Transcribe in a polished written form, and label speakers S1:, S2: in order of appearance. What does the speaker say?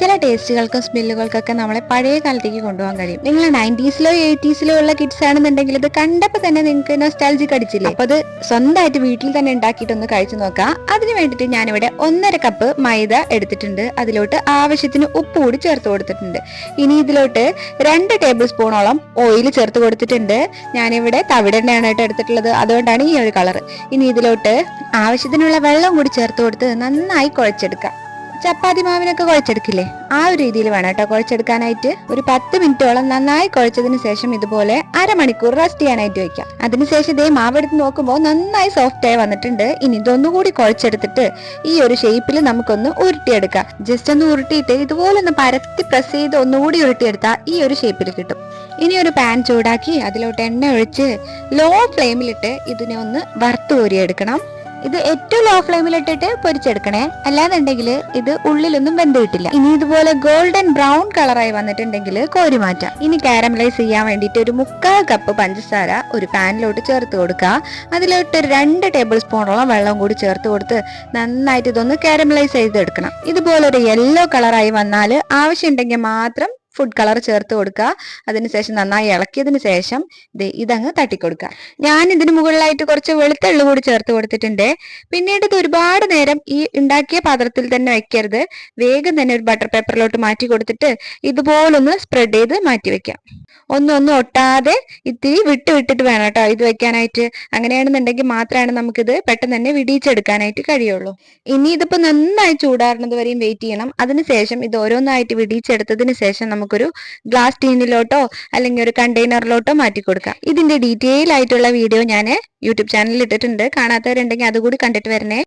S1: ചില ടേസ്റ്റുകൾക്കും സ്മെല്ലുകൾക്കൊക്കെ നമ്മളെ പഴയ കാലത്തേക്ക് കൊണ്ടുപോകാൻ കഴിയും. നിങ്ങൾ 90s-ലോ 80s-ലോ ഉള്ള കിഡ്സ് ആണെന്നുണ്ടെങ്കിൽ ഇത് കണ്ടപ്പോൾ തന്നെ നിങ്ങൾക്ക് നൊസ്റ്റാൾജിക് അടിച്ചില്ലേ? അപ്പൊ അത് സ്വന്തമായിട്ട് വീട്ടിൽ തന്നെ ഉണ്ടാക്കിയിട്ടൊന്ന് കഴിച്ചു നോക്കാം. അതിന് വേണ്ടിയിട്ട് ഞാനിവിടെ 1.5 കപ്പ് മൈദ എടുത്തിട്ടുണ്ട്. അതിലോട്ട് ആവശ്യത്തിന് ഉപ്പ് കൂടി ചേർത്ത് കൊടുത്തിട്ടുണ്ട്. ഇനി ഇതിലോട്ട് 2 ടേബിൾ സ്പൂണോളം ഓയിൽ ചേർത്ത് കൊടുത്തിട്ടുണ്ട്. ഞാനിവിടെ തവിടെണ്ണയാണ് കേട്ടോ എടുത്തിട്ടുള്ളത്, അതുകൊണ്ടാണ് ഈ ഒരു കളർ. ഇനി ഇതിലോട്ട് ആവശ്യത്തിനുള്ള വെള്ളം കൂടി ചേർത്ത് കൊടുത്ത് നന്നായി കുഴച്ചെടുക്കാം. ചപ്പാത്തി മാവിനൊക്കെ കുഴച്ചെടുക്കില്ലേ, ആ ഒരു രീതിയിൽ വേണം കേട്ടോ കുഴച്ചെടുക്കാനായിട്ട്. ഒരു 10 മിനിറ്റോളം നന്നായി കുഴച്ചതിന് ശേഷം ഇതുപോലെ അരമണിക്കൂർ റെസ്റ്റ് ചെയ്യാനായിട്ട് വെക്കാം. അതിനുശേഷം ഇതേ മാവെടുത്ത് നോക്കുമ്പോൾ നന്നായി സോഫ്റ്റ് ആയി വന്നിട്ടുണ്ട്. ഇനി ഇതൊന്നുകൂടി കുഴച്ചെടുത്തിട്ട് ഈ ഒരു ഷേപ്പിൽ നമുക്കൊന്ന് ഉരുട്ടിയെടുക്കാം. ജസ്റ്റ് ഒന്ന് ഉരുട്ടിയിട്ട് ഇതുപോലെ ഒന്ന് പരത്തി പ്രസ് ചെയ്ത് ഒന്നുകൂടി ഉരുട്ടിയെടുത്താൽ ഈ ഒരു ഷേപ്പിൽ കിട്ടും. ഇനി ഒരു പാൻ ചൂടാക്കി അതിലോട്ട് എണ്ണ ഒഴിച്ച് ലോ ഫ്ലെയിമിലിട്ട് ഇതിനെ ഒന്ന് വറുത്ത് കോരിയെടുക്കണം. ഇത് ഏറ്റവും ലോ ഫ്ലെയിമിലിട്ടിട്ട് പൊരിച്ചെടുക്കണേ, അല്ലാന്നുണ്ടെങ്കിൽ ഇത് ഉള്ളിലൊന്നും വെന്ത് കിട്ടില്ല. ഇനി ഇതുപോലെ ഗോൾഡൻ ബ്രൗൺ കളറായി വന്നിട്ടുണ്ടെങ്കിൽ കോരി മാറ്റാം. ഇനി കാരമലൈസ് ചെയ്യാൻ വേണ്ടിയിട്ട് ഒരു 3/4 കപ്പ് പഞ്ചസാര ഒരു പാനിലോട്ട് ചേർത്ത് കൊടുക്കുക. അതിലോട്ട് 2 ടേബിൾ സ്പൂണോളം വെള്ളം കൂടി ചേർത്ത് കൊടുത്ത് നന്നായിട്ട് ഇതൊന്ന് കാരമലൈസ് ചെയ്തെടുക്കണം. ഇതുപോലെ ഒരു യെല്ലോ കളറായി വന്നാൽ ആവശ്യമുണ്ടെങ്കിൽ മാത്രം ഫുഡ് കളർ ചേർത്ത് കൊടുക്കുക. അതിനുശേഷം നന്നായി ഇളക്കിയതിന് ശേഷം ഇതങ്ങ് തട്ടിക്കൊടുക്കുക. ഞാൻ ഇതിന് മുകളിലായിട്ട് കുറച്ച് വെളുത്തുള്ളി കൂടി ചേർത്ത് കൊടുത്തിട്ടുണ്ട്. പിന്നീട് ഇത് ഒരുപാട് നേരം ഈ ഉണ്ടാക്കിയ പാത്രത്തിൽ തന്നെ വെക്കരുത്. വേഗം തന്നെ ഒരു ബട്ടർ പേപ്പറിലോട്ട് മാറ്റി കൊടുത്തിട്ട് ഇതുപോലൊന്ന് സ്പ്രെഡ് ചെയ്ത് മാറ്റി വെക്കാം. ഒന്നും ഒട്ടാതെ ഇത്തിരി വിട്ടിട്ട് വേണം കേട്ടോ ഇത് വെക്കാനായിട്ട്. അങ്ങനെയാണെന്നുണ്ടെങ്കിൽ മാത്രമാണ് നമുക്കിത് പെട്ടെന്ന് തന്നെ വിടിയിച്ചെടുക്കാനായിട്ട് കഴിയുള്ളൂ. ഇനി ഇതിപ്പോ നന്നായി ചൂടാറുന്നത് വരെയും വെയിറ്റ് ചെയ്യണം. അതിനുശേഷം ഇത് ഓരോന്നായിട്ട് വിടിയിച്ചെടുത്തതിന് ശേഷം നമുക്കൊരു ഗ്ലാസ് ടീനിലോട്ടോ അല്ലെങ്കിൽ ഒരു കണ്ടെയ്നറിലോട്ടോ മാറ്റി കൊടുക്കാം. ഇതിന്റെ ഡീറ്റെയിൽ ആയിട്ടുള്ള വീഡിയോ ഞാൻ യൂട്യൂബ് ചാനലിൽ ഇട്ടിട്ടുണ്ട്. കാണാത്തവരുണ്ടെങ്കിൽ അതുകൂടി കണ്ടിട്ട് വരണേ.